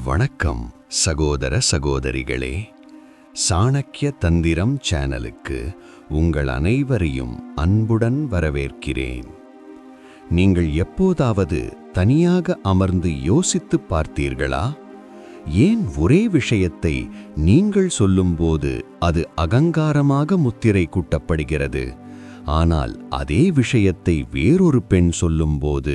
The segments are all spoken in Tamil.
வணக்கம் சகோதர சகோதரிகளே. சாணக்கிய தந்திரம் சேனலுக்கு உங்கள் அனைவரையும் அன்புடன் வரவேற்கிறேன். நீங்கள் எப்போதாவது தனியாக அமர்ந்து யோசித்துப் பார்த்தீர்களா? ஏன் ஒரே விஷயத்தை நீங்கள் சொல்லும்போது அது அகங்காரமாக முத்திரை குட்டப்படுகிறது, ஆனால் அதே விஷயத்தை வேறொரு பெண் சொல்லும்போது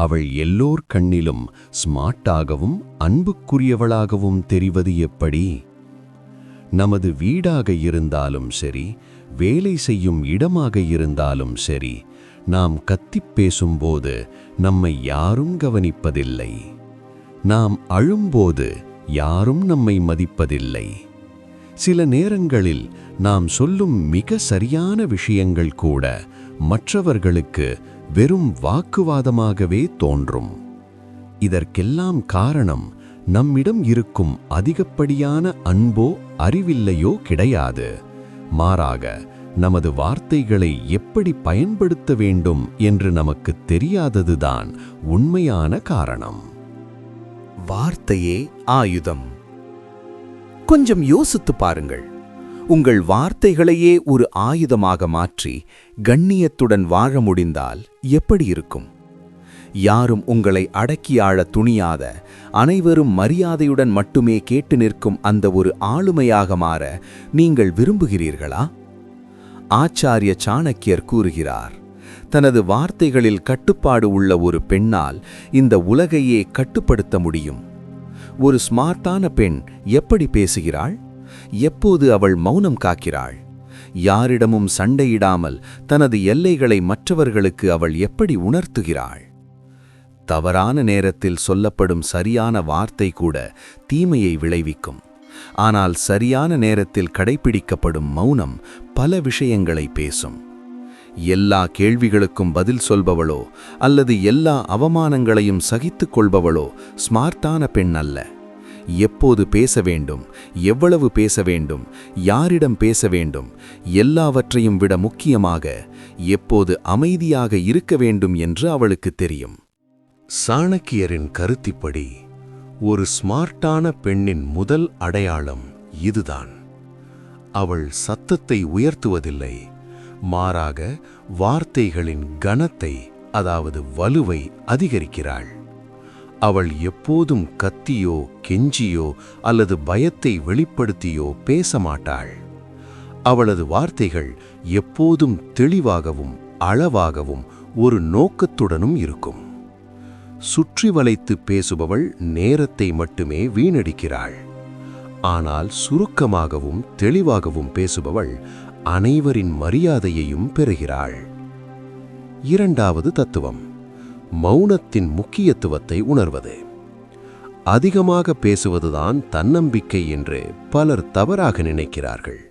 அவள் எல்லோர் கண்ணிலும் ஸ்மார்ட்டாகவும் அன்புக்குரியவளாகவும் தெரிவது எப்படி? நமது வீடாக இருந்தாலும் சரி, வேலை செய்யும் இடமாக இருந்தாலும் சரி, நாம் கத்திப் பேசும்போது நம்மை யாரும் கவனிப்பதில்லை. நாம் அழும்போது யாரும் நம்மை மதிப்பதில்லை. சில நேரங்களில் நாம் சொல்லும் மிக சரியான விஷயங்கள் கூட மற்றவர்களுக்கு வெறும் வாக்குவாதமாகவே தோன்றும். இதற்கெல்லாம் காரணம் நம்மிடம் இருக்கும் அதிகப்படியான அன்போ அறிவில்லையோ கிடையாது. மாறாக நமது வார்த்தைகளை எப்படி பயன்படுத்த வேண்டும் என்று நமக்கு தெரியாததுதான் உண்மையான காரணம். வார்த்தையே ஆயுதம். கொஞ்சம் யோசித்து பாருங்கள். உங்கள் வார்த்தைகளையே ஒரு ஆயுதமாக மாற்றி கண்ணியத்துடன் வாழ முடிந்தால் எப்படி இருக்கும்? யாரும் உங்களை அடக்கி ஆள துணியாத, அனைவரும் மரியாதையுடன் மட்டுமே கேட்டு நிற்கும் அந்த ஒரு ஆளுமையாக மாற நீங்கள் விரும்புகிறீர்களா? ஆச்சாரிய சாணக்கியர் கூறுகிறார், தனது வார்த்தைகளில் கட்டுப்பாடு உள்ள ஒரு பெண்ணால் இந்த உலகையே கட்டுப்படுத்த முடியும். ஒரு ஸ்மார்ட்டான பெண் எப்படி பேசுகிறாள்? எப்போது அவள் மௌனம் காக்கிறாள்? யாரிடமும் சண்டையிடாமல் தனது எல்லைகளை மற்றவர்களுக்கு அவள் எப்படி உணர்த்துகிறாள்? தவறான நேரத்தில் சொல்லப்படும் சரியான வார்த்தை கூட தீமையை விளைவிக்கும். ஆனால் சரியான நேரத்தில் கடைப்பிடிக்கப்படும் மௌனம் பல விஷயங்களை பேசும். எல்லா கேள்விகளுக்கும் பதில் சொல்பவளோ அல்லது எல்லா அவமானங்களையும் சகித்துக் கொள்பவளோ ஸ்மார்ட்டான பெண் அல்ல. எப்போது பேச வேண்டும், எவ்வளவு பேச வேண்டும், யாரிடம் பேச வேண்டும், எல்லாவற்றையும் விட முக்கியமாக எப்போது அமைதியாக இருக்க வேண்டும் என்று அவளுக்கு தெரியும். சாணக்கியரின் கருத்திப்படி ஒரு ஸ்மார்ட்டான பெண்ணின் முதல் அடையாளம் இதுதான். அவள் சத்தத்தை உயர்த்துவதில்லை, மாறாக வார்த்தைகளின் கனத்தை, அதாவது வலுவை அதிகரிக்கிறாள். அவள் எப்போதும் கத்தியோ கெஞ்சியோ அல்லது பயத்தை வெளிப்படுத்தியோ பேச மாட்டாள். அவளது வார்த்தைகள் எப்போதும் தெளிவாகவும் அளவாகவும் ஒரு நோக்கத்துடனும் இருக்கும். சுற்றி வளைத்து பேசுபவள் நேரத்தை மட்டுமே வீணடிக்கிறாள். ஆனால் சுருக்கமாகவும் தெளிவாகவும் பேசுபவள் அனைவரின் மரியாதையையும் பெறுகிறாள். இரண்டாவது தத்துவம், மௌனத்தின் முக்கியத்துவத்தை உணர்வது. அதிகமாக பேசுவதுதான் தன்னம்பிக்கை என்று பலர் தவறாக நினைக்கிறார்கள்.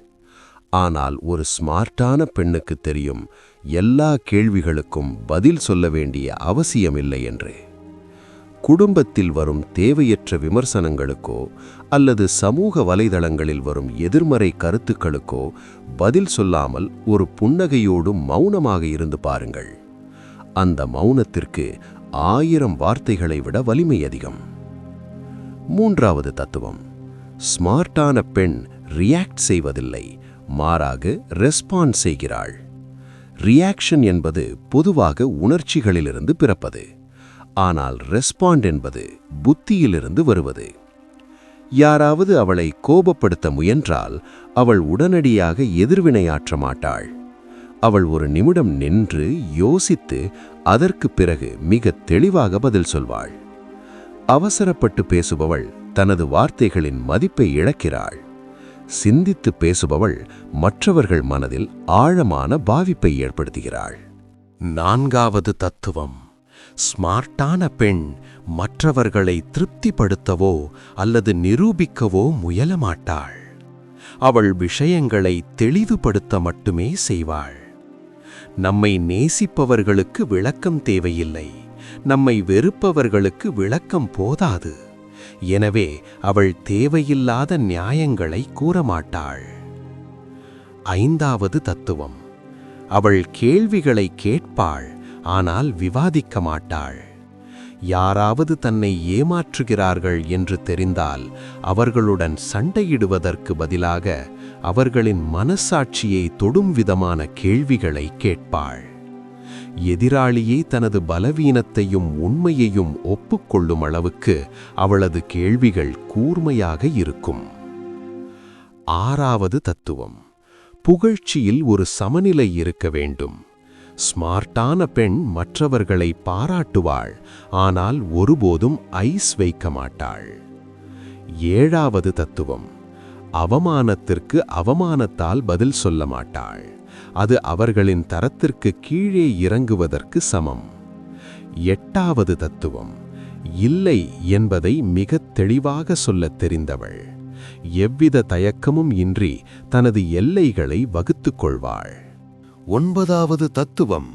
ஆனால் ஒரு ஸ்மார்ட்டான பெண்ணுக்கு தெரியும், எல்லா கேள்விகளுக்கும் பதில் சொல்ல வேண்டிய அவசியமில்லை என்று. குடும்பத்தில் வரும் தேவையற்ற விமர்சனங்களுக்கோ அல்லது சமூக வலைதளங்களில் வரும் எதிர்மறை கருத்துக்களுக்கோ பதில் சொல்லாமல் ஒரு புன்னகையோடு மௌனமாக இருந்து பாருங்கள். அந்த மௌனத்திற்கு 1000 வார்த்தைகளை விட வலிமை அதிகம். மூன்றாவது தத்துவம், ஸ்மார்ட்டான பெண் ரியாக்ட் செய்வதில்லை, மாறாக ரெஸ்பாண்ட் செய்கிறாள். ரியாக்ஷன் என்பது பொதுவாக உணர்ச்சிகளிலிருந்து பிறப்பது. ஆனால் ரெஸ்பாண்ட் என்பது புத்தியிலிருந்து வருவது. யாராவது அவளை கோபப்படுத்த முயன்றால் அவள் உடனடியாக எதிர்வினையாற்ற மாட்டாள். அவள் ஒரு நிமிடம் நின்று யோசித்து அதற்கு பிறகு மிக தெளிவாக பதில் சொல்வாள். அவசரப்பட்டு பேசுபவள் தனது வார்த்தைகளின் மதிப்பை இழக்கிறாள். சிந்தித்து பேசுபவள் மற்றவர்கள் மனதில் ஆழமான பாதிப்பை ஏற்படுத்துகிறாள். நான்காவது தத்துவம், ஸ்மார்ட்டான பெண் மற்றவர்களை திருப்திப்படுத்தவோ அல்லது நிரூபிக்கவோ முயலமாட்டாள். அவள் விஷயங்களை தெளிவுபடுத்த மட்டுமே செய்வாள். நம்மை நேசிப்பவர்களுக்கு விளக்கம் தேவையில்லை, நம்மை வெறுப்பவர்களுக்கு விளக்கம் போதாது. எனவே அவள் தேவையில்லாத நியாயங்களை கூறமாட்டாள். ஐந்தாவது தத்துவம், அவள் கேள்விகளை கேட்பாள், ஆனால் விவாதிக்க மாட்டாள். யாராவது தன்னை ஏமாற்றுகிறார்கள் என்று தெரிந்தால் அவர்களுடன் சண்டையிடுவதற்கு பதிலாக அவர்களின் மனசாட்சியை தொடும் விதமான கேள்விகளை கேட்பாள். எதிராளியே தனது பலவீனத்தையும் உண்மையையும் ஒப்புக்கொள்ளும் அளவுக்கு அவளது கேள்விகள் கூர்மையாக இருக்கும். 6வது தத்துவம். புகழ்ச்சியில் ஒரு சமநிலை இருக்க வேண்டும். ஸ்மார்ட்டான பெண் மற்றவர்களை பாராட்டுவாள், ஆனால் ஒருபோதும் ஐஸ் வைக்க மாட்டாள். 7வது தத்துவம். அவமானத்திற்கு அவமானத்தால் பதில் சொல்ல மாட்டாள். அது அவர்களின் தரத்திற்கு கீழே இறங்குவதற்கு சமம். 8வது தத்துவம். இல்லை என்பதை மிகத் தெளிவாக சொல்லத் தெரிந்தவள். எவ்வித தயக்கமும் இன்றி தனது எல்லைகளை வகுத்துக் கொள்வாள். 9வது தத்துவம்.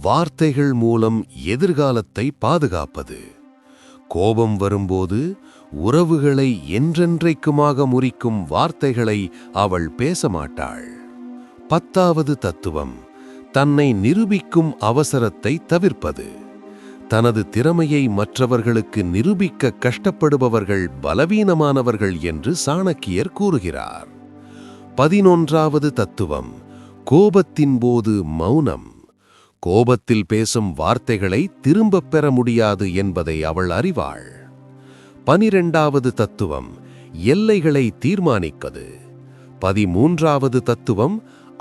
வார்த்தைகள் மூலம் எதிர்காலத்தை பாதுகாப்பது. கோபம் வரும்போது உறவுகளை என்றென்றைக்குமாக முறிக்கும் வார்த்தைகளை அவள் பேச மாட்டாள். 10வது தத்துவம். தன்னை நிரூபிக்கும் அவசரத்தை தவிர்ப்பது. தனது திறமையை மற்றவர்களுக்கு நிரூபிக்க கஷ்டப்படுபவர்கள் பலவீனமானவர்கள் என்று சாணக்கியர் கூறுகிறார். 11வது தத்துவம். கோபத்தின் போது மௌனம். கோபத்தில் பேசும் வார்த்தைகளை திரும்பப் பெற முடியாது என்பதை அவள் அறிவாள். 12வது தத்துவம். எல்லைகளை தீர்மானிப்பது. 13வது தத்துவம்.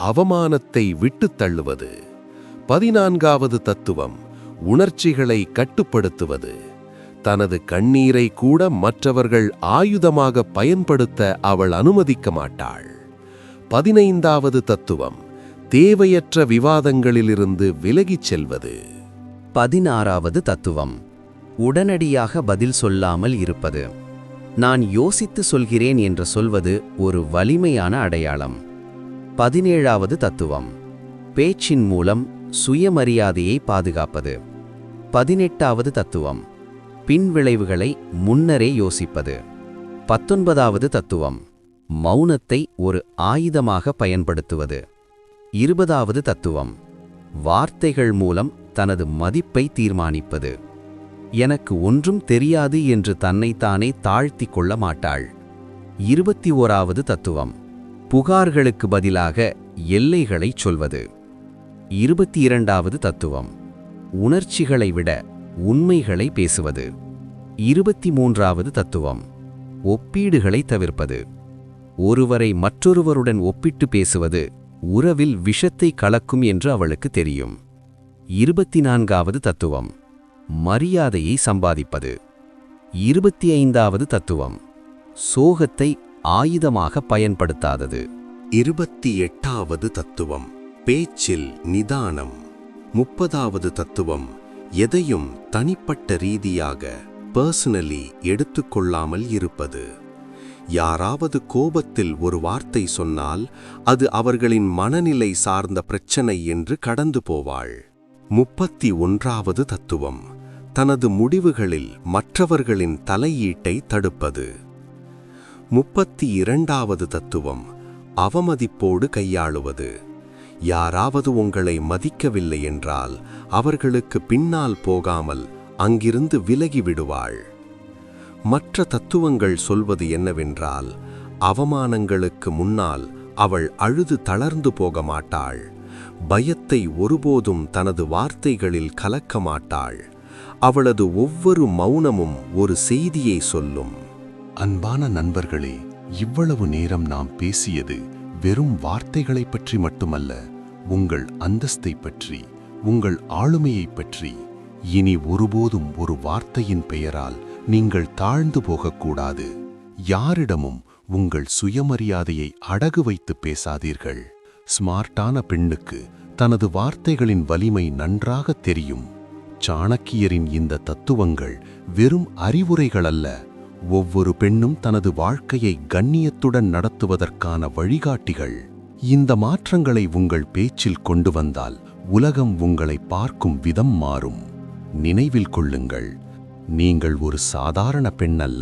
அவமானத்தை விட்டுத் தள்ளுவது. 14வது தத்துவம். உணர்ச்சிகளை கட்டுப்படுத்துவது. தனது கண்ணீரை கூட மற்றவர்கள் ஆயுதமாக பயன்படுத்த அவள் அனுமதிக்க மாட்டாள். 15வது தத்துவம். தேவையற்ற விவாதங்களிலிருந்து விலகிச் செல்வது. 16வது தத்துவம். உடனடியாக பதில் சொல்லாமல் இருப்பது. நான் யோசித்து சொல்கிறேன் என்று சொல்வது ஒரு வலிமையான அடையாளம். 17வது தத்துவம். பேச்சின் மூலம் சுயமரியாதையை பாதுகாப்பது. 18வது தத்துவம். பின்விளைவுகளை முன்னரே யோசிப்பது. 19வது தத்துவம். மௌனத்தை ஒரு ஆயுதமாக பயன்படுத்துவது. 20வது தத்துவம். வார்த்தைகள் மூலம் தனது மதிப்பை தீர்மானிப்பது. எனக்கு ஒன்றும் தெரியாது என்று தன்னைத்தானே தாழ்த்திக் கொள்ள மாட்டாள். 21வது தத்துவம். புகார்களுக்கு பதிலாக எல்லைகளைச் சொல்வது. 22வது தத்துவம். உணர்ச்சிகளை விட உண்மைகளை பேசுவது. 23வது தத்துவம். ஒப்பீடுகளை தவிர்ப்பது. ஒருவரை மற்றொருவருடன் ஒப்பிட்டு பேசுவது உறவில் விஷத்தை கலக்கும் என்று அவளுக்கு தெரியும். 24வது தத்துவம். மரியாதையை சம்பாதிப்பது. 25வது தத்துவம். சோகத்தை ஆயுதமாக பயன்படுத்தாதது. 28வது தத்துவம். பேச்சில் நிதானம். 30வது தத்துவம். எதையும் தனிப்பட்ட ரீதியாக பர்சனலி எடுத்துக்கொள்ளாமல் இருப்பது. யாராவது கோபத்தில் ஒரு வார்த்தை சொன்னால் அது அவர்களின் மனநிலை சார்ந்த பிரச்சனை என்று கடந்து போவாள். 31வது தத்துவம். தனது முடிவுகளில் மற்றவர்களின் தலையீட்டை தடுப்பது. 32வது தத்துவம். அவமதிப்போடு கையாளுவது. யாராவது உங்களை மதிக்கவில்லை என்றால் அவர்களுக்கு பின்னால் போகாமல் அங்கிருந்து விலகிவிடுவாள். மற்ற தத்துவங்கள் சொல்வது என்னவென்றால், அவமானங்களுக்கு முன்னால் அவள் அழுது தளர்ந்து போக மாட்டாள். பயத்தை ஒருபோதும் தனது வார்த்தைகளில் கலக்க மாட்டாள். அவளது ஒவ்வொரு மௌனமும் ஒரு செய்தியை சொல்லும். அன்பான நண்பர்களே, இவ்வளவு நேரம் நாம் பேசியது வெறும் வார்த்தைகளைப் பற்றி மட்டுமல்ல, உங்கள் அந்தஸ்தை பற்றி, உங்கள் ஆளுமையைப் பற்றி. இனி ஒருபோதும் ஒரு வார்த்தையின் பெயரால் நீங்கள் தாழ்ந்து போகக்கூடாது. யாரிடமும் உங்கள் சுயமரியாதையை அடகு வைத்து பேசாதீர்கள். ஸ்மார்ட்டான பெண்ணுக்கு தனது வார்த்தைகளின் வலிமை நன்றாக தெரியும். சாணக்கியரின் இந்த தத்துவங்கள் வெறும் அறிவுரைகள் அல்ல, ஒவ்வொரு பெண்ணும் தனது வாழ்க்கையை கண்ணியத்துடன் நடத்துவதற்கான வழிகாட்டிகள். இந்த மாற்றங்களை உங்கள் பேச்சில் கொண்டு வந்தால் உலகம் உங்களை பார்க்கும் விதம் மாறும். நினைவில் கொள்ளுங்கள், நீங்கள் ஒரு சாதாரண பெண் அல்ல.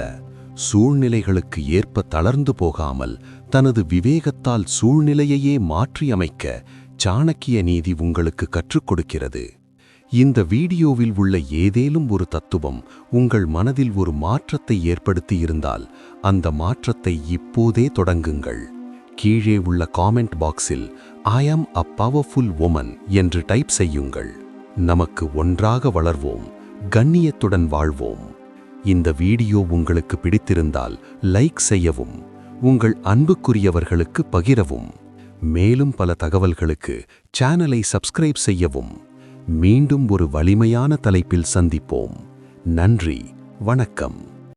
சூழ்நிலைகளுக்கு ஏற்ப தளர்ந்து போகாமல் தனது விவேகத்தால் சூழ்நிலையையே மாற்றியமைக்க சாணக்கிய நீதி உங்களுக்கு கற்றுக் கொடுக்கிறது. இந்த வீடியோவில் உள்ள ஏதேனும் ஒரு தத்துவம் உங்கள் மனதில் ஒரு மாற்றத்தை ஏற்படுத்தி இருந்தால் அந்த மாற்றத்தை இப்போதே தொடங்குங்கள். கீழே உள்ள காமெண்ட் பாக்ஸில் "I am a powerful woman" என்று டைப் செய்யுங்கள். நமக்கு ஒன்றாக வளர்வோம், கண்ணியத்துடன் வாழ்வோம். இந்த வீடியோ உங்களுக்கு பிடித்திருந்தால் லைக் செய்யவும், உங்கள் அன்புக்குரியவர்களுக்கு பகிரவும். மேலும் பல தகவல்களுக்கு சேனலை சப்ஸ்கிரைப் செய்யவும். மீண்டும் ஒரு வலிமையான தலைப்பில் சந்திப்போம். நன்றி, வணக்கம்.